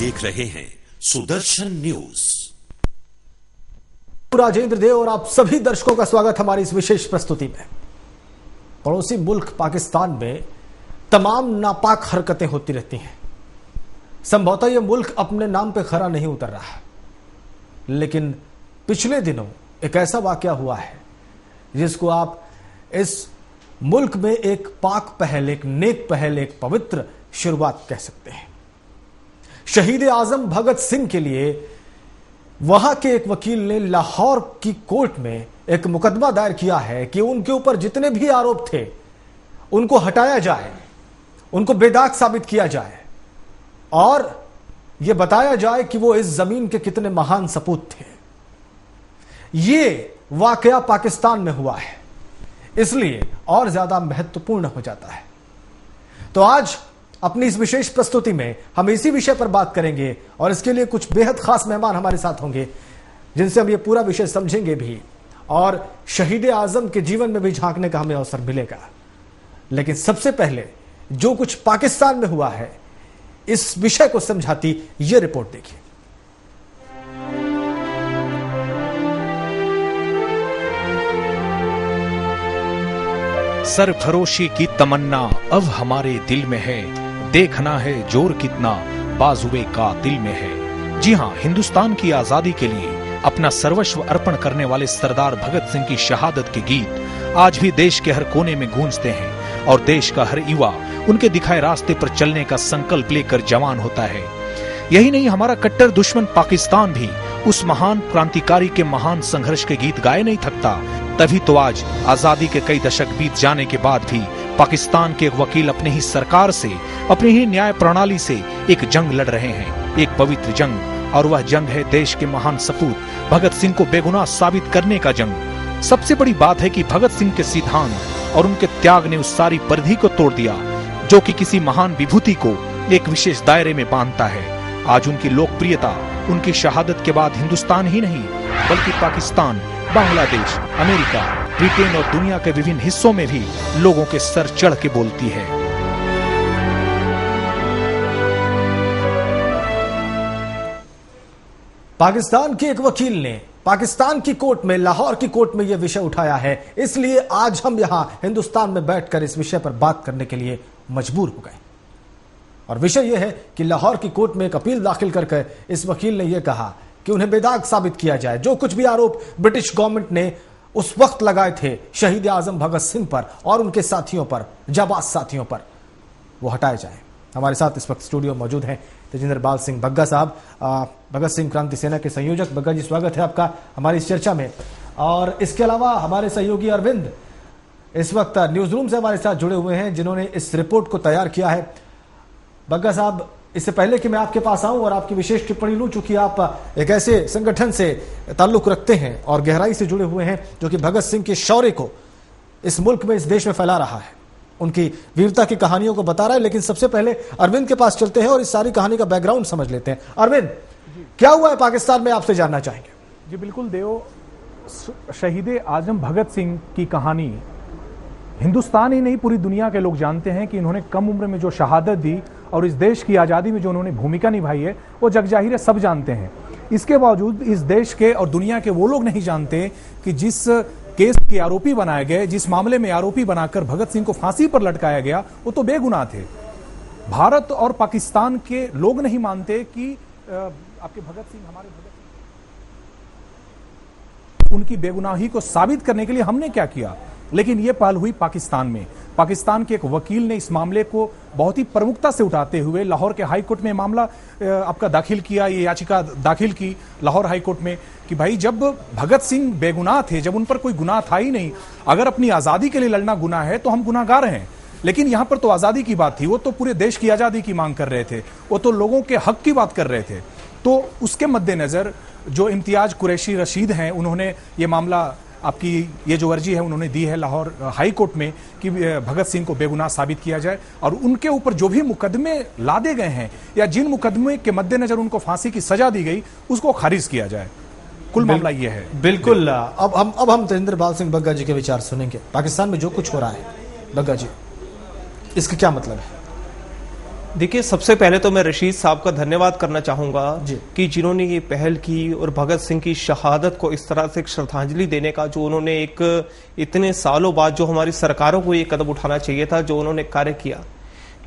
देख रहे हैं सुदर्शन न्यूज। राजेंद्र देव और आप सभी दर्शकों का स्वागत हमारी इस विशेष प्रस्तुति में। पड़ोसी मुल्क पाकिस्तान में तमाम नापाक हरकतें होती रहती हैं। संभवतः यह मुल्क अपने नाम पे खरा नहीं उतर रहा, लेकिन पिछले दिनों एक ऐसा वाकया हुआ है जिसको आप इस मुल्क में एक पाक पहल, एक नेक पहल, एक पवित्र शुरुआत कह सकते हैं। शहीद आजम भगत सिंह के लिए वहां के एक वकील ने लाहौर की कोर्ट में एक मुकदमा दायर किया है कि उनके ऊपर जितने भी आरोप थे उनको हटाया जाए, उनको बेदाग साबित किया जाए और यह बताया जाए कि वो इस जमीन के कितने महान सपूत थे। ये वाकया पाकिस्तान में हुआ है, इसलिए और ज्यादा महत्वपूर्ण हो जाता है। तो आज अपनी इस विशेष प्रस्तुति में हम इसी विषय पर बात करेंगे और इसके लिए कुछ बेहद खास मेहमान हमारे साथ होंगे जिनसे हम ये पूरा विषय समझेंगे भी और शहीद आजम के जीवन में भी झांकने का हमें अवसर मिलेगा। लेकिन सबसे पहले जो कुछ पाकिस्तान में हुआ है इस विषय को समझाती ये रिपोर्ट देखिए। सरफरोशी की तमन्ना अब हमारे दिल में है, देखना है जोर कितना बाजुए का दिल में है। जी हाँ, हिंदुस्तान की आजादी के लिए अपना सर्वस्व अर्पण करने वाले सरदार भगत सिंह की शहादत के गीत आज भी देश के हर कोने में गूंजते हैं और देश का हर युवा उनके दिखाए रास्ते पर चलने का संकल्प लेकर जवान होता है। यही नहीं, हमारा कट्टर दुश्मन पाकिस्तान भी उस महान क्रांतिकारी के महान संघर्ष के गीत गाए नहीं थकता। तभी तो आज आजादी के कई दशक बीत जाने के बाद भी पाकिस्तान के एक वकील अपने ही सरकार से, अपनी ही न्याय प्रणाली से एक जंग लड़ रहे हैं, एक पवित्र जंग, और वह जंग है देश के महान सपूत भगत सिंह को बेगुनाह साबित करने का जंग। सबसे बड़ी बात है कि भगत सिंह के सिद्धांत और उनके त्याग ने उस सारी परिधि को तोड़ दिया जो कि किसी महान विभूति को एक विशेष दायरे में बांधता है। आज उनकी लोकप्रियता उनकी शहादत के बाद हिंदुस्तान ही नहीं बल्कि पाकिस्तान, बांग्लादेश, अमेरिका, ब्रिटेन और दुनिया के विभिन्न हिस्सों में भी लोगों के सर चढ़ के बोलती है। पाकिस्तान के एक वकील ने पाकिस्तान की कोर्ट में, लाहौर की कोर्ट में यह विषय उठाया है, इसलिए आज हम यहां हिंदुस्तान में बैठकर इस विषय पर बात करने के लिए मजबूर हो गए। और विषय यह है कि लाहौर की कोर्ट में एक अपील दाखिल करके इस वकील ने यह कहा कि उन्हें बेदाग साबित किया जाए। जो कुछ भी आरोप ब्रिटिश गवर्नमेंट ने उस वक्त लगाए थे शहीद आजम भगत सिंह पर और उनके साथियों पर, जाबाज साथियों पर, वो हटाए जाए। हमारे साथ इस वक्त स्टूडियो मौजूद हैं तेजिंदर बाल सिंह बग्गा साहब, भगत सिंह क्रांति सेना के संयोजक। बग्गा जी, स्वागत है आपका हमारी इस चर्चा में। और इसके अलावा हमारे सहयोगी अरविंद इस वक्त न्यूज रूम से हमारे साथ जुड़े हुए हैं जिन्होंने इस रिपोर्ट को तैयार किया है। बग्गा साहब, इससे पहले कि मैं आपके पास आऊं और आपकी विशेष टिप्पणी लूं, चूंकि आप एक ऐसे संगठन से ताल्लुक रखते हैं और गहराई से जुड़े हुए हैं जो कि भगत सिंह के शौर्य को इस मुल्क में, इस देश में फैला रहा है, उनकी वीरता की कहानियों को बता रहा है। लेकिन सबसे पहले अरविंद के पास चलते हैं और इस सारी कहानी का बैकग्राउंड समझ लेते हैं। अरविंद, क्या हुआ है पाकिस्तान में, आपसे जानना चाहेंगे। जी बिल्कुल देव, शहीद आजम भगत सिंह की कहानी हिंदुस्तान ही नहीं पूरी दुनिया के लोग जानते हैं कि इन्होंने कम उम्र में जो शहादत दी और इस देश की आज़ादी में जो उन्होंने भूमिका निभाई है वो जगजाहिर है, सब जानते हैं। इसके बावजूद इस देश के और दुनिया के वो लोग नहीं जानते कि जिस केस के आरोपी बनाए गए, जिस मामले में आरोपी बनाकर भगत सिंह को फांसी पर लटकाया गया, वो तो बेगुनाह थे। भारत और पाकिस्तान के लोग नहीं मानते कि आपके भगत सिंह, हमारे भगत सिंह, उनकी बेगुनाही को साबित करने के लिए हमने क्या किया। लेकिन यह पहल हुई पाकिस्तान में। पाकिस्तान के एक वकील ने इस मामले को बहुत ही प्रमुखता से उठाते हुए लाहौर के हाई कोर्ट में मामला आपका दाखिल किया, ये याचिका दाखिल की लाहौर हाई कोर्ट में कि भाई जब भगत सिंह बेगुनाह थे, जब उन पर कोई गुनाह था ही नहीं, अगर अपनी आजादी के लिए लड़ना गुनाह है तो हम गुनाहगार हैं। लेकिन यहां पर तो आजादी की बात थी, वो तो पूरे देश की आजादी की मांग कर रहे थे, वो तो लोगों के हक की बात कर रहे थे। तो उसके मद्देनजर जो इम्तियाज कुरैशी रशीद हैं, उन्होंने ये मामला, आपकी ये जो अर्जी है उन्होंने दी है लाहौर हाई कोर्ट में कि भगत सिंह को बेगुनाह साबित किया जाए और उनके ऊपर जो भी मुकदमे लादे गए हैं या जिन मुकदमे के मद्देनजर उनको फांसी की सजा दी गई उसको खारिज किया जाए। कुल मामला ये है। बिल्कुल। अब हम तेजिंदर बाल सिंह बग्गा जी के विचार सुनेंगे। पाकिस्तान में जो कुछ हो रहा है बग्गा जी, इसका क्या मतलब है? देखिए, सबसे पहले तो मैं रशीद साहब का धन्यवाद करना चाहूंगा जी। कि जिन्होंने ये पहल की और भगत सिंह की शहादत को इस तरह से एक श्रद्धांजलि देने का जो उन्होंने एक इतने सालों बाद जो हमारी सरकारों को ये कदम उठाना चाहिए था, जो उन्होंने कार्य किया।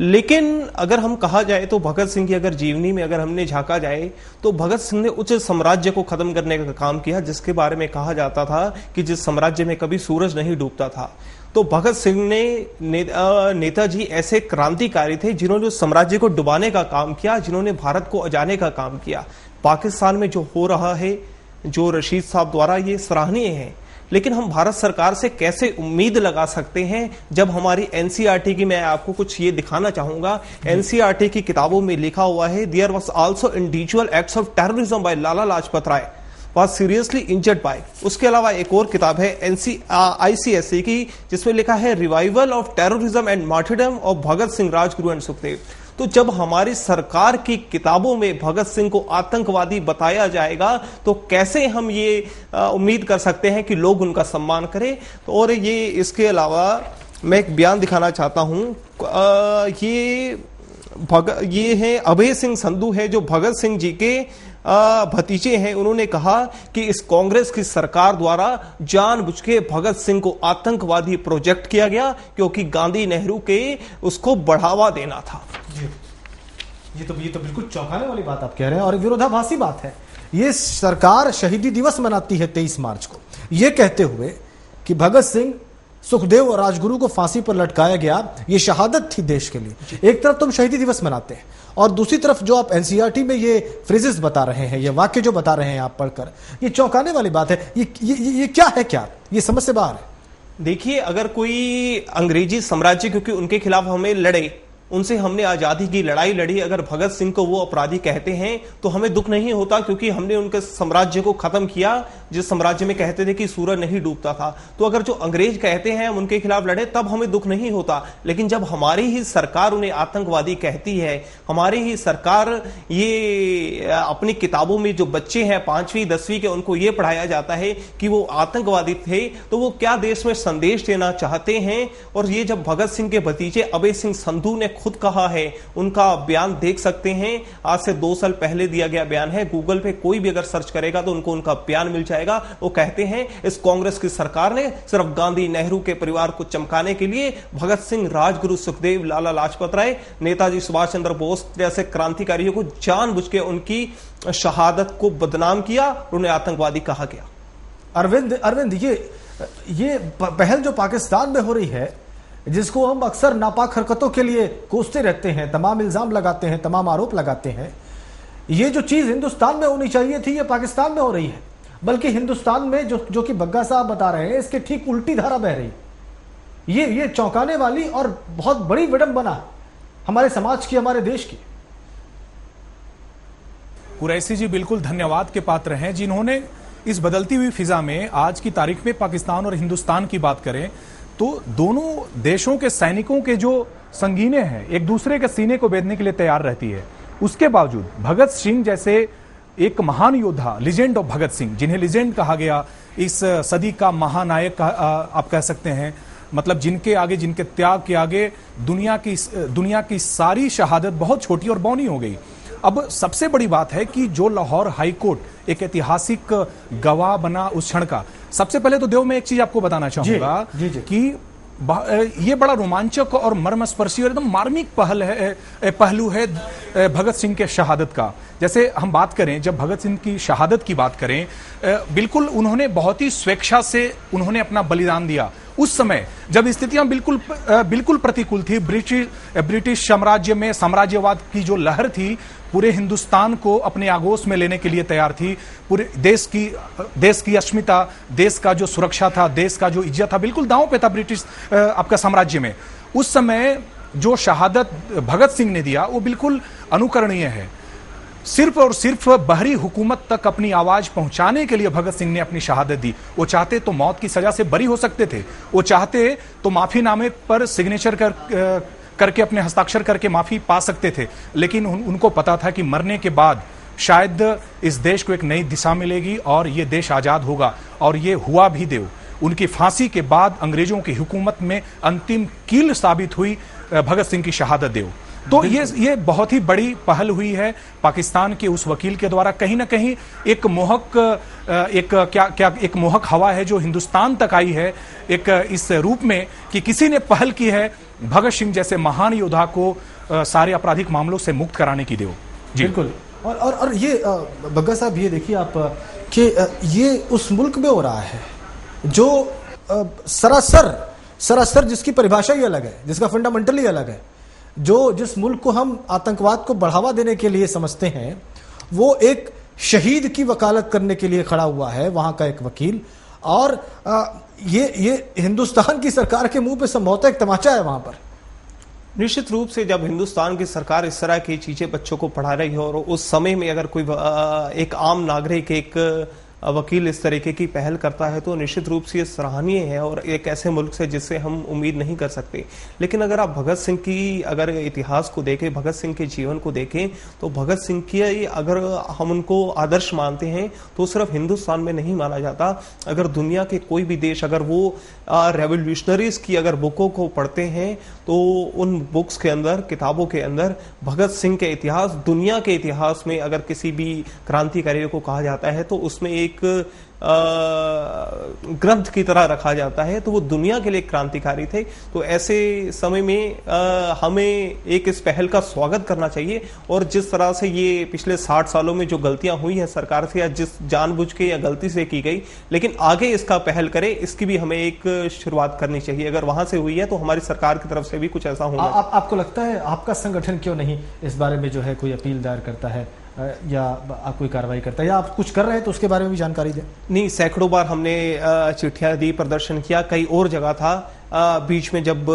लेकिन अगर हम कहा जाए तो भगत सिंह की अगर जीवनी में अगर हमने झांका जाए तो भगत सिंह ने उच्च साम्राज्य को खत्म करने का काम किया, जिसके बारे में कहा जाता था कि जिस साम्राज्य में कभी सूरज नहीं डूबता था। तो भगत सिंह ने नेताजी ऐसे क्रांतिकारी थे जिन्होंने उस साम्राज्य को डुबाने का काम किया, जिन्होंने भारत को अजाने का काम किया। पाकिस्तान में जो हो रहा है, जो रशीद साहब द्वारा, ये सराहनीय है। लेकिन हम भारत सरकार से कैसे उम्मीद लगा सकते हैं जब हमारी एनसीईआरटी की, मैं आपको कुछ ये दिखाना चाहूंगा, एनसीईआरटी की किताबों में लिखा हुआ है, there was also individual acts of terrorism by Lala Lajpat Rai was seriously injured by। उसके अलावा एक और किताब है ICSE की, जिसमें लिखा है revival of terrorism and martyrdom of Bhagat Singh, Rajguru and Sukhdev. तो जब हमारी सरकार की किताबों में भगत सिंह को आतंकवादी बताया जाएगा तो कैसे हम ये उम्मीद कर सकते हैं कि लोग उनका सम्मान करें। तो और ये इसके अलावा मैं एक बयान दिखाना चाहता हूं, ये है अभय सिंह संधू है, जो भगत सिंह जी के भतीजे हैं। उन्होंने कहा कि इस कांग्रेस की सरकार द्वारा जानबूझ के भगत सिंह को आतंकवादी प्रोजेक्ट किया गया, क्योंकि गांधी नेहरू के उसको बढ़ावा देना था। ये तो बिल्कुल चौंकाने वाली बात आप कह रहे हैं और विरोधाभासी बात है। ये सरकार शहीदी दिवस मनाती है 23 मार्च को, ये कहते हुए कि भगत सिंह, सुखदेव और राजगुरु को फांसी पर लटकाया गया, ये शहादत थी देश के लिए। एक तरफ तुम शहीदी दिवस मनाते हैं और दूसरी तरफ जो आप एनसीईआरटी में ये फ्रेजेस बता रहे हैं, ये वाक्य जो बता रहे हैं आप पढ़कर, ये चौंकाने वाली बात है। ये क्या है, क्या ये समझ से बाहर है। देखिए, अगर कोई अंग्रेजी साम्राज्य, क्योंकि उनके खिलाफ हमें लड़े, उनसे हमने आजादी की लड़ाई लड़ी, अगर भगत सिंह को वो अपराधी कहते हैं तो हमें दुख नहीं होता, क्योंकि हमने उनके साम्राज्य को खत्म किया, जिस साम्राज्य में कहते थे कि सूरज नहीं डूबता था। तो अगर जो अंग्रेज कहते हैं हम उनके खिलाफ लड़े, तब हमें दुख नहीं होता। लेकिन जब हमारी ही सरकार उन्हें आतंकवादी कहती है, हमारी ही सरकार ये अपनी किताबों में जो बच्चे हैं 5वीं 10वीं के, उनको ये पढ़ाया जाता है कि वो आतंकवादी थे, तो वो क्या देश में संदेश देना चाहते हैं। और ये जब भगत सिंह के भतीजे अभय सिंह संधू ने खुद कहा है, उनका बयान देख सकते हैं, आज से 2 साल पहले दिया गया बयान है, गूगल पे कोई भी अगर सर्च करेगा तो उनको उनका बयान मिल जाएगा। वो कहते हैं इस कांग्रेस की सरकार ने सिर्फ गांधी नेहरू के परिवार को चमकाने के लिए भगत सिंह, राजगुरु, सुखदेव, लाला लाजपत राय, नेताजी सुभाष चंद्र बोस जैसे क्रांतिकारियों को जानबूझ के उनकी शहादत को बदनाम किया, उन्हें आतंकवादी कहा गया। अरविंद, ये पहल जो पाकिस्तान में हो रही है, जिसको हम अक्सर नापाक हरकतों के लिए कोसते रहते हैं, तमाम इल्जाम लगाते हैं, तमाम आरोप लगाते हैं, ये जो चीज हिंदुस्तान में होनी चाहिए थी, ये पाकिस्तान में हो रही है। बल्कि हिंदुस्तान में जो कि बग्गा साहब बता रहे हैं, इसके ठीक उल्टी धारा बह रही। ये चौंकाने वाली और बहुत बड़ी विडंबना हमारे समाज की, हमारे देश की। कुरैशी जी बिल्कुल धन्यवाद के पात्र हैं, जिन्होंने इस बदलती हुई फिजा में आज की तारीख में पाकिस्तान और हिंदुस्तान की बात करें तो दोनों देशों के सैनिकों के जो संगीने हैं एक दूसरे के सीने को बेधने के लिए तैयार रहती है। उसके बावजूद भगत सिंह जैसे एक महान योद्धा, लिजेंड ऑफ भगत सिंह, जिन्हें लिजेंड कहा गया, इस सदी का महानायक आप कह सकते हैं, मतलब जिनके आगे, जिनके त्याग के आगे दुनिया की सारी शहादत बहुत छोटी और बौनी हो गई। अब सबसे बड़ी बात है कि जो लाहौर हाई कोर्ट एक ऐतिहासिक गवाह बना उस क्षण का, सबसे पहले तो देव मैं एक चीज आपको बताना चाहूंगा कि ये बड़ा रोमांचक और मर्मस्पर्शी और एकदम मार्मिक पहलू है भगत सिंह के शहादत का। जैसे हम बात करें, जब भगत सिंह की शहादत की बात करें, बिल्कुल उन्होंने बहुत ही स्वेच्छा से उन्होंने अपना बलिदान दिया। उस समय जब स्थितियां बिल्कुल प्रतिकूल थी, ब्रिटिश साम्राज्य में साम्राज्यवाद की जो लहर थी पूरे हिंदुस्तान को अपने आगोश में लेने के लिए तैयार थी, पूरे देश की अस्मिता, देश का जो सुरक्षा था, देश का जो इज्जत था, बिल्कुल दांव पे था ब्रिटिश आपका साम्राज्य में। उस समय जो शहादत भगत सिंह ने दिया वो बिल्कुल अनुकरणीय है। सिर्फ और सिर्फ बहरी हुकूमत तक अपनी आवाज पहुंचाने के लिए भगत सिंह ने अपनी शहादत दी। वो चाहते तो मौत की सजा से बरी हो सकते थे, वो चाहते तो माफीनामे पर सिग्नेचर करके अपने हस्ताक्षर करके माफी पा सकते थे, लेकिन उनको पता था कि मरने के बाद शायद इस देश को एक नई दिशा मिलेगी और ये देश आजाद होगा, और ये हुआ भी देव। उनकी फांसी के बाद अंग्रेजों की हुकूमत में अंतिम कील साबित हुई भगत सिंह की शहादत देव। तो ये बहुत ही बड़ी पहल हुई है पाकिस्तान के उस वकील के द्वारा। कहीं ना कहीं एक मोहक हवा है जो हिंदुस्तान तक आई है, एक इस रूप में कि किसी ने पहल की है भगत सिंह जैसे महान योद्धा को सारे आपराधिक मामलों से मुक्त कराने की। देव जी बिल्कुल। और ये बग्गा साहब, ये देखिए आप कि ये उस मुल्क में हो रहा है जो सरासर जिसकी परिभाषा ही अलग है, जिसका फंडामेंटली अलग है, जिस मुल्क को हम आतंकवाद को बढ़ावा देने के लिए समझते हैं, वो एक शहीद की वकालत करने के लिए खड़ा हुआ है, वहां का एक वकील। और ये हिंदुस्तान की सरकार के मुंह पे संभवतः एक तमाचा है वहां पर। निश्चित रूप से जब हिंदुस्तान की सरकार इस तरह की चीजें बच्चों को पढ़ा रही हो और उस समय में अगर कोई एक आम नागरिक, एक वकील इस तरीके की पहल करता है तो निश्चित रूप से ये सराहनीय है और एक ऐसे मुल्क से जिससे हम उम्मीद नहीं कर सकते। लेकिन अगर आप भगत सिंह की अगर इतिहास को देखें, भगत सिंह के जीवन को देखें, तो भगत सिंह की अगर हम उनको आदर्श मानते हैं तो सिर्फ हिंदुस्तान में नहीं माना जाता। अगर दुनिया के कोई भी देश अगर वो रेवोल्यूशनरीज की अगर बुकों को पढ़ते हैं तो उन बुक्स के अंदर, किताबों के अंदर भगत सिंह के इतिहास, दुनिया के इतिहास में अगर किसी भी क्रांतिकारी को कहा जाता है तो उसमें एक ग्रंथ की तरह रखा जाता है, तो वो दुनिया के लिए क्रांतिकारी थे। तो ऐसे समय में हमें एक इस पहल का स्वागत करना चाहिए। और जिस तरह से ये पिछले 60 सालों में जो गलतियां हुई हैं सरकार से, या जिस जानबूझ के या गलती से की गई, लेकिन आगे इसका पहल करे, इसकी भी हमें एक शुरुआत करनी चाहिए। अगर वहां से हुई है तो हमारी सरकार की तरफ से भी कुछ ऐसा होगा। आपको लगता है आपका संगठन क्यों नहीं इस बारे में जो है कोई अपील दायर करता है या आप कोई कार्रवाई करता है, या आप कुछ कर रहे हैं तो उसके बारे में भी जानकारी दें? नहीं, सैकड़ों बार हमने चिट्ठियां दी, प्रदर्शन किया, कई और जगह था। बीच में जब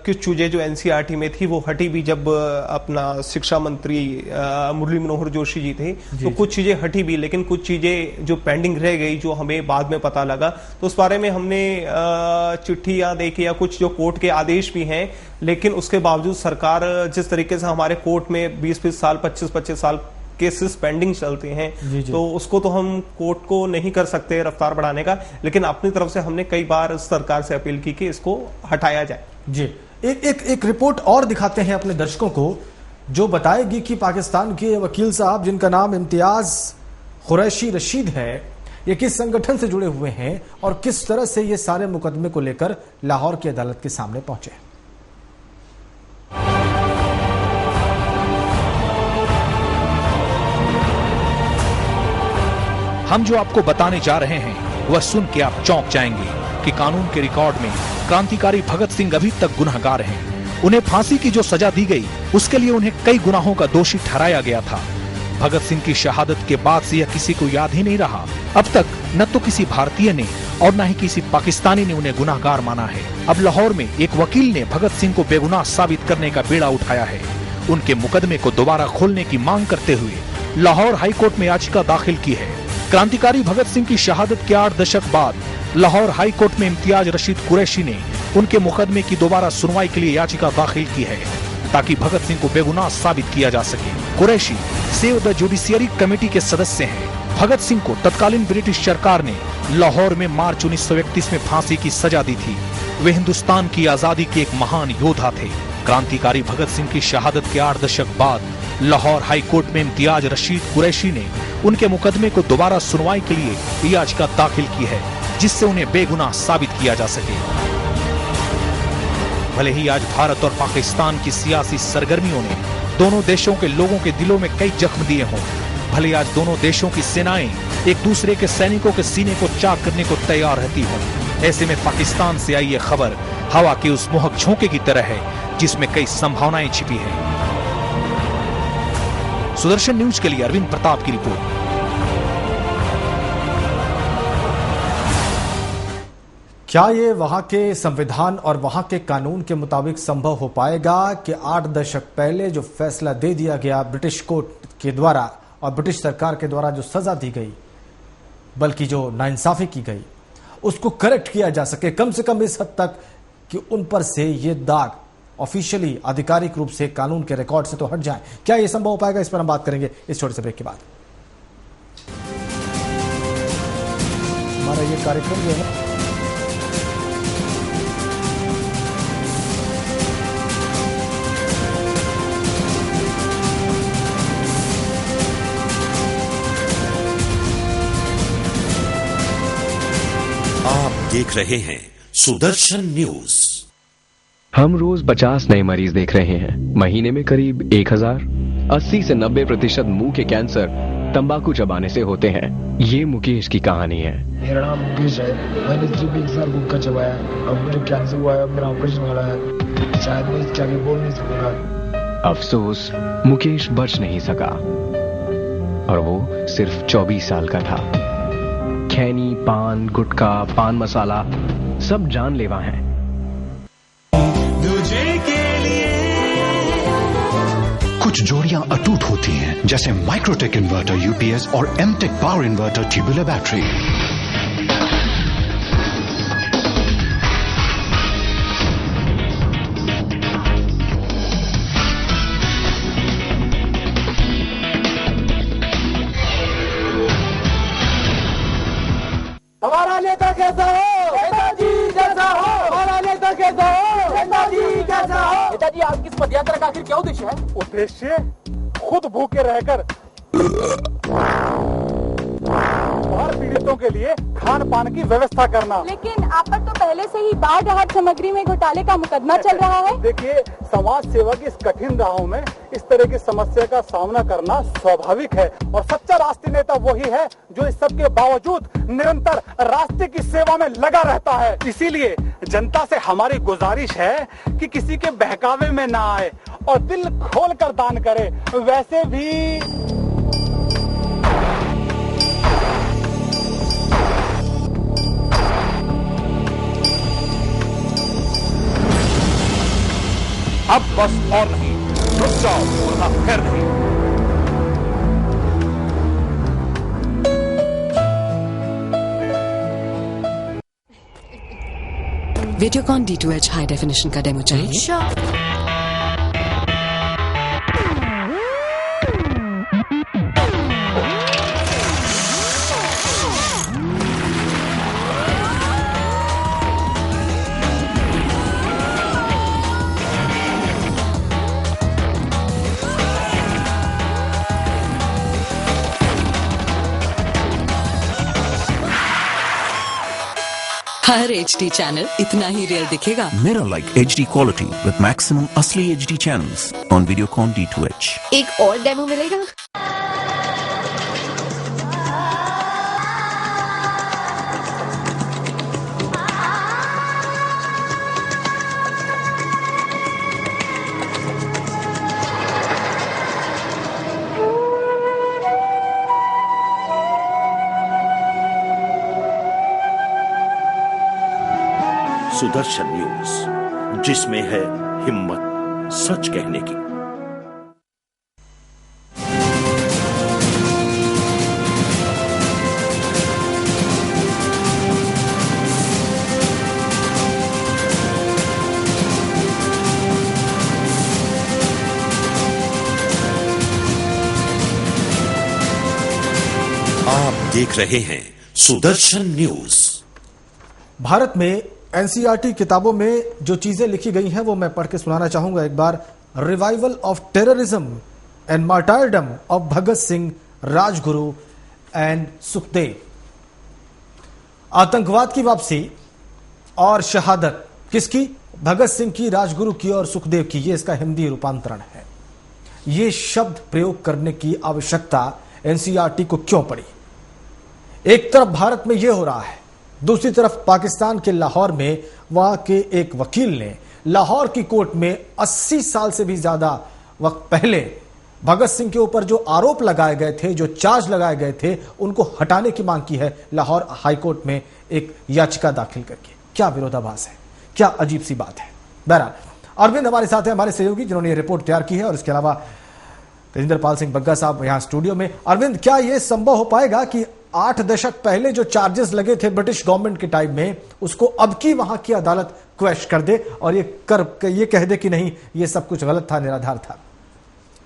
कुछ चीजें जो एनसीईआरटी में थी वो हटी भी, जब अपना शिक्षा मंत्री मुरली मनोहर जोशी जी थे तो कुछ चीजें हटी भी, लेकिन कुछ चीजें जो पेंडिंग रह गई जो हमें बाद में पता लगा, तो उस बारे में हमने चिट्ठियां देखी या कुछ जो कोर्ट के आदेश भी हैं। लेकिन उसके बावजूद सरकार जिस तरीके से हमारे कोर्ट में 20-20 साल, 25-25 साल केसेस पेंडिंग चलते हैं, तो उसको तो हम कोर्ट को नहीं कर सकते रफ्तार बढ़ाने का, लेकिन अपनी तरफ से हमने कई बार सरकार से अपील की कि इसको हटाया जाए। जी, एक रिपोर्ट और दिखाते हैं अपने दर्शकों को जो बताएगी कि पाकिस्तान के वकील साहब जिनका नाम इम्तियाज कुरैशी रशीद है, ये किस संगठन से जुड़े हुए हैं और किस तरह से ये सारे मुकदमे को लेकर लाहौर की अदालत के सामने पहुंचे। हम जो आपको बताने जा रहे हैं वह सुन के आप चौंक जाएंगे कि कानून के रिकॉर्ड में क्रांतिकारी भगत सिंह अभी तक गुनहगार हैं। उन्हें फांसी की जो सजा दी गई उसके लिए उन्हें कई गुनाहों का दोषी ठहराया गया था। भगत सिंह की शहादत के बाद से यह किसी को याद ही नहीं रहा। अब तक न तो किसी भारतीय ने और न ही किसी पाकिस्तानी ने उन्हें गुनाहगार माना है। अब लाहौर में एक वकील ने भगत सिंह को बेगुनाह साबित करने का बेड़ा उठाया है। उनके मुकदमे को दोबारा खोलने की मांग करते हुए लाहौर हाई कोर्ट में याचिका दाखिल की है। क्रांतिकारी भगत सिंह की शहादत के 8 दशक बाद लाहौर हाई कोर्ट में इम्तियाज रशीद कुरैशी ने उनके मुकदमे की दोबारा सुनवाई के लिए याचिका दाखिल की है ताकि भगत सिंह को बेगुनाह साबित किया जा सके। Qureshi save the judiciary committee के सदस्य हैं। भगत सिंह को तत्कालीन ब्रिटिश सरकार ने लाहौर में मार्च 1931 में फांसी की सजा दी थी। वे हिंदुस्तान की आजादी के एक महान योद्धा थे। क्रांतिकारी भगत सिंह की शहादत के 8 दशक बाद लाहौर हाई कोर्ट में इम्तियाज रशीद कुरैशी ने उनके मुकदमे को दोबारा सुनवाई के लिए याचिका दाखिल की है जिससे उन्हें बेगुनाह साबित किया जा सके। भले ही आज भारत और पाकिस्तान की सियासी सरगर्मियों ने दोनों देशों के लोगों के दिलों में कई जख्म दिए हों, भले आज दोनों देशों की सेनाएं एक दूसरे के सैनिकों के सीने को चाक करने को तैयार रहती हों, ऐसे में पाकिस्तान से आई ये खबर हवा के उस मोहक झोंके की तरह है जिसमें कई संभावनाएं छिपी हैं। सुदर्शन न्यूज के लिए अरविंद प्रताप की रिपोर्ट। क्या ये वहां के संविधान और वहां के कानून के मुताबिक संभव हो पाएगा कि 8 दशक पहले जो फैसला दे दिया गया ब्रिटिश कोर्ट के द्वारा और ब्रिटिश सरकार के द्वारा जो सजा दी गई, बल्कि जो नाइंसाफी की गई, उसको करेक्ट किया जा सके, कम से कम इस हद तक कि उन पर से ये दाग ऑफिशियली आधिकारिक रूप से कानून के रिकॉर्ड से तो हट जाए। क्या यह संभव हो पाएगा, इस पर हम बात करेंगे इस छोटे से ब्रेक के बाद। हमारा ये कार्यक्रम जो है देख रहे हैं सुदर्शन न्यूज। हम रोज 50 नए मरीज देख रहे हैं, महीने में करीब 1000। 80 से 90% मुंह के कैंसर तंबाकू चबाने से होते हैं। ये मुकेश की कहानी है। मेरा नाम मुकेश है। मैंने सिर्फ 1 साल गुटखा चबाया, अब मुझे कैंसर हुआ है, मेरा ऑपरेशन वाला है। शायद मैं इसके आगे बोल नहीं सकूंगा। अफसोस, मुकेश बच नहीं सका और वो सिर्फ 24 साल का था। खैनी, पान, गुटखा, पान मसाला सब जानलेवा हैं। कुछ जोड़ियां अटूट होती हैं, जैसे माइक्रोटेक इन्वर्टर यूपीएस और एमटेक पावर इन्वर्टर ट्यूबुलर बैटरी। हमारा नेता कैसा हो? नेताजी जैसा हो। हमारा नेता कैसा हो? नेताजी जैसा हो। नेताजी, आपकी इस पदयात्रा का आखिर क्या उद्देश्य है? उद्देश्य खुद भूखे रहकर बाढ़ पीड़ितों के लिए खान पान की व्यवस्था करना। लेकिन आप पर तो पहले से ही बाढ़ राहत सामग्री में घोटाले का मुकदमा चल रहा है। देखिए, समाज सेवा की इस कठिन राहों में इस तरह की समस्या का सामना करना स्वाभाविक है और सच्चा राष्ट्रीय नेता वही है जो इस सब के बावजूद निरंतर राष्ट्र की सेवा में लगा रहता है। इसीलिए जनता से हमारी गुजारिश है कि किसी के बहकावे में ना आए और दिल खोल कर दान करे। वैसे भी अब बस और नहीं, रुक जाओ, वरना फिर नहीं। वीडियोकॉन D2H हाई डेफिनेशन का डेमो चाहिए? हर HD चैनल इतना ही रेयर दिखेगा। Mirror like HD quality with maximum असली HD channels on Videocon D2H। एक और डेमो मिलेगा? सुदर्शन न्यूज, जिसमें है हिम्मत सच कहने की। आप देख रहे हैं सुदर्शन न्यूज। भारत में एनसीईआरटी किताबों में जो चीजें लिखी गई हैं वो मैं पढ़ के सुनाना चाहूंगा एक बार। Revival of terrorism and martyrdom of Bhagat Singh, Rajguru and Sukhdev. आतंकवाद की वापसी और शहादत किसकी? भगत सिंह की, राजगुरु की और सुखदेव की। ये इसका हिंदी रूपांतरण है। ये शब्द प्रयोग करने की आवश्यकता एनसीईआरटी को क्यों पड़ी? एक तरफ भारत में यह हो रहा है, दूसरी तरफ पाकिस्तान के लाहौर में वहां के एक वकील ने लाहौर की कोर्ट में 80 साल से भी ज्यादा वक्त पहले भगत सिंह के ऊपर जो आरोप लगाए गए थे, जो चार्ज लगाए गए थे, उनको हटाने की मांग की है लाहौर हाईकोर्ट में एक याचिका दाखिल करके। क्या विरोधाभास है, क्या अजीब सी बात है। बहरहाल अरविंद हमारे साथ है, हमारे सहयोगी, जिन्होंने ये रिपोर्ट तैयार की है, और इसके अलावा तेजिंदर पाल सिंह बग्गा साहब यहां स्टूडियो में। अरविंद, क्या यह संभव हो पाएगा कि 8 दशक पहले जो चार्जेस लगे थे ब्रिटिश गवर्नमेंट के टाइम में, उसको अब की वहां की अदालत क्वेश्चन कर दे और ये कह दे कि नहीं, ये सब कुछ गलत था, निराधार था?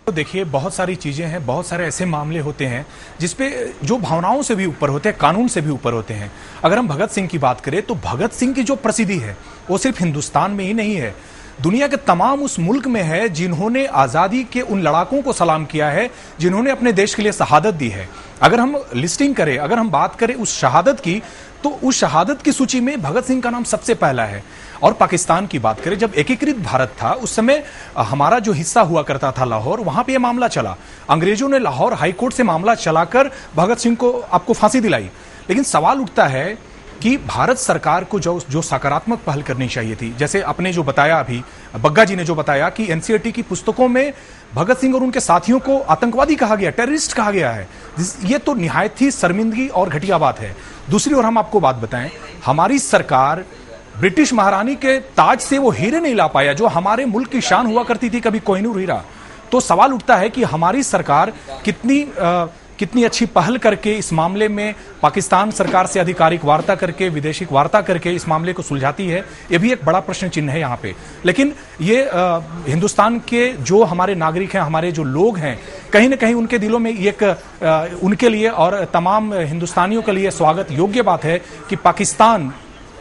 तो देखिए, बहुत सारी चीजें हैं, बहुत सारे ऐसे मामले होते हैं जिसपे जो भावनाओं से भी ऊपर होते हैं, कानून से भी ऊपर होते हैं। अगर हम भगत सिंह की बात करें तो भगत सिंह की जो प्रसिद्धि है वो सिर्फ हिंदुस्तान में ही नहीं है, दुनिया के तमाम उस मुल्क में है जिन्होंने आजादी के उन लड़ाकों को सलाम किया है जिन्होंने अपने देश के लिए शहादत दी है। अगर हम लिस्टिंग करें, अगर हम बात करें उस शहादत की, तो उस शहादत की सूची में भगत सिंह का नाम सबसे पहला है। और पाकिस्तान की बात करें, जब एकीकृत भारत था उस समय हमारा जो हिस्सा हुआ करता था लाहौर, वहां पे यह मामला चला। अंग्रेजों ने लाहौर हाईकोर्ट से मामला चलाकर भगत सिंह को आपको फांसी दिलाई। लेकिन सवाल उठता है कि भारत सरकार को जो सकारात्मक पहल करनी चाहिए थी, जैसे आपने जो बताया अभी, बग्गा जी ने जो बताया कि एनसीईआरटी की पुस्तकों में भगत सिंह और उनके साथियों को आतंकवादी कहा गया, टेररिस्ट कहा गया है। ये तो निहायत ही शर्मिंदगी और घटिया बात है। दूसरी ओर हम आपको बात बताएं, हमारी सरकार ब्रिटिश महारानी के ताज से वो हीरे नहीं ला पाया जो हमारे मुल्क की शान हुआ करती थी, कभी कोहिनूर हीरा। तो सवाल उठता है कि हमारी सरकार कितनी अच्छी पहल करके इस मामले में पाकिस्तान सरकार से आधिकारिक वार्ता करके, विदेशिक वार्ता करके इस मामले को सुलझाती है, यह भी एक बड़ा प्रश्न चिन्ह है यहाँ पे। लेकिन ये हिंदुस्तान के जो हमारे नागरिक हैं, हमारे जो लोग हैं, कहीं ना कहीं उनके दिलों में एक उनके लिए और तमाम हिंदुस्तानियों के लिए स्वागत योग्य बात है कि पाकिस्तान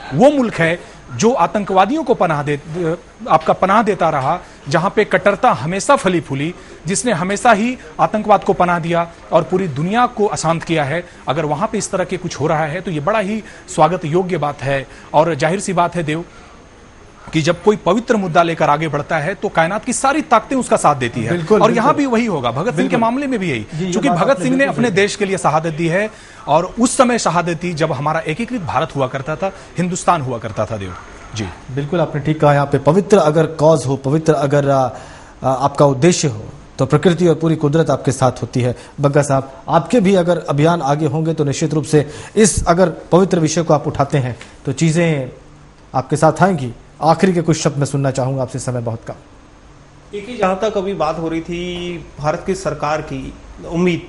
वो मुल्क है जो आतंकवादियों को पनाह देता रहा, जहां पे कट्टरता हमेशा फली फूली, जिसने हमेशा ही आतंकवाद को पनाह दिया और पूरी दुनिया को अशांत किया है। अगर वहां पे इस तरह के कुछ हो रहा है तो ये बड़ा ही स्वागत योग्य बात है। और जाहिर सी बात है देव कि जब कोई पवित्र मुद्दा लेकर आगे बढ़ता है तो कायनात की सारी ताकतें उसका साथ देती है। और यहां भी वही होगा, भगत सिंह के मामले में भी यही, क्योंकि भगत सिंह ने अपने देश के लिए शहादत दी है और उस समय शहादत दी जब हमारा एकीकृत भारत हुआ करता था, हिंदुस्तान हुआ करता था। देव जी बिल्कुल आपने ठीक कहा। यहाँ पे पवित्र अगर कॉज हो, पवित्र अगर आपका उद्देश्य हो, तो प्रकृति और पूरी कुदरत आपके साथ होती है। बग्गा साहब, आपके भी अगर अभियान आगे होंगे तो निश्चित रूप से इस अगर पवित्र विषय को आप उठाते हैं तो चीजें आपके साथ आएंगी। आखिरी के कुछ शब्द मैं सुनना चाहूंगा आपसे, समय बहुत कम। देखिए, जहां तक अभी बात हो रही थी भारत की सरकार की उम्मीद,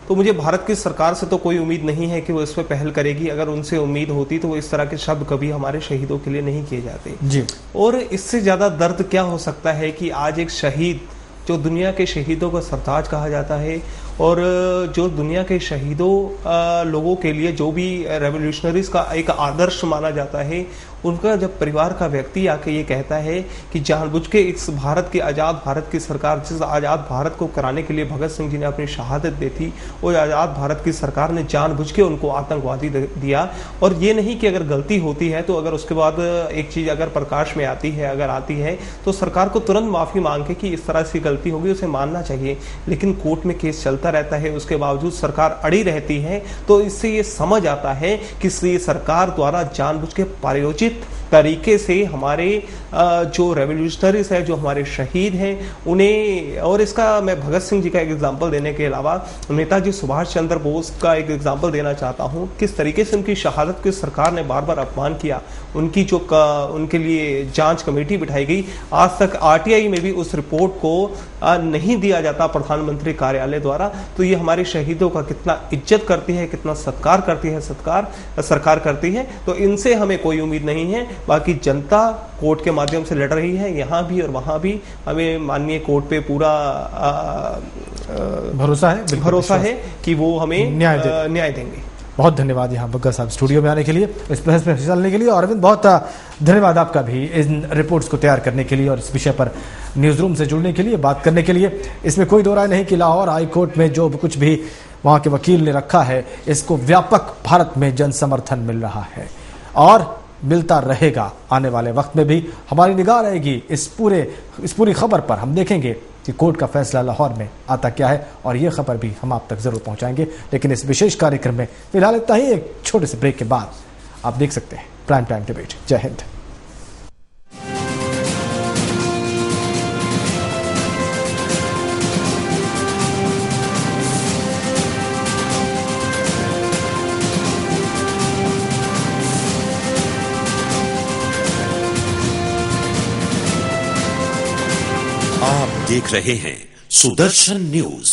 तो मुझे भारत की सरकार से तो कोई उम्मीद नहीं है कि वो इस पर पहल करेगी। अगर उनसे उम्मीद होती तो वो इस तरह के शब्द कभी हमारे शहीदों के लिए नहीं किए जाते जी। और इससे ज्यादा दर्द क्या हो सकता है कि आज एक शहीद, जो दुनिया के शहीदों को सरताज कहा जाता है और जो दुनिया के शहीदों लोगों के लिए जो भी रेवोल्यूशनरीज का एक आदर्श माना जाता है, उनका जब परिवार का व्यक्ति आके ये कहता है कि जानबूझ के इस भारत की आज़ाद भारत की सरकार, जिस आज़ाद भारत को कराने के लिए भगत सिंह जी ने अपनी शहादत दी थी, वो आज़ाद भारत की सरकार ने जानबूझ के उनको आतंकवादी दिया। और ये नहीं कि अगर गलती होती है तो अगर उसके बाद एक चीज़ अगर प्रकाश में आती है, अगर आती है तो सरकार को तुरंत माफ़ी मांग के कि इस तरह से गलती होगी उसे मानना चाहिए। लेकिन कोर्ट में केस चलता रहता है, उसके बावजूद सरकार अड़ी रहती है। तो इससे ये समझ आता है कि ये सरकार द्वारा जानबूझ के प्रायोजित तरीके से हमारे जो रेवोल्यूशनरीज है, जो हमारे शहीद हैं, उन्हें, और इसका मैं भगत सिंह जी का एक एग्जांपल देने के अलावा नेताजी सुभाष चंद्र बोस का एक एग्जांपल देना चाहता हूं। किस तरीके से उनकी शहादत की सरकार ने बार बार अपमान किया, उनकी जो उनके लिए जांच कमेटी बिठाई गई, आज तक आरटीआई में भी उस रिपोर्ट को नहीं दिया जाता प्रधानमंत्री कार्यालय द्वारा। तो ये हमारे शहीदों का कितना इज्जत करती है, कितना सत्कार करती है, सरकार करती है। तो इनसे हमें कोई उम्मीद नहीं है। बाकी जनता कोर्ट के माध्यम से लड़ रही है, यहाँ भी और वहाँ भी। हमें माननीय कोर्ट पे पूरा भरोसा है कि वो हमें न्याय देंगे। बहुत धन्यवाद यहाँ बग्गा साहब स्टूडियो में आने के लिए, इस बहस में हिस्सा लेने के लिए। और अरविंद, बहुत धन्यवाद आपका भी इन रिपोर्ट्स को तैयार करने के लिए और इस विषय पर न्यूज रूम से जुड़ने के लिए, बात करने के लिए। इसमें कोई दो राय नहीं कि लाहौर हाई कोर्ट में जो कुछ भी वहाँ के वकील ने रखा है, इसको व्यापक भारत में जन समर्थन मिल रहा है और मिलता रहेगा। आने वाले वक्त में भी हमारी निगाह रहेगी इस पूरी खबर पर। हम देखेंगे कि कोर्ट का फैसला लाहौर में आता क्या है और ये खबर भी हम आप तक जरूर पहुंचाएंगे। लेकिन इस विशेष कार्यक्रम में फिलहाल इतना ही। एक छोटे से ब्रेक के बाद आप देख सकते हैं प्राइम टाइम डिबेट। जय हिंद। आप देख रहे हैं सुदर्शन न्यूज।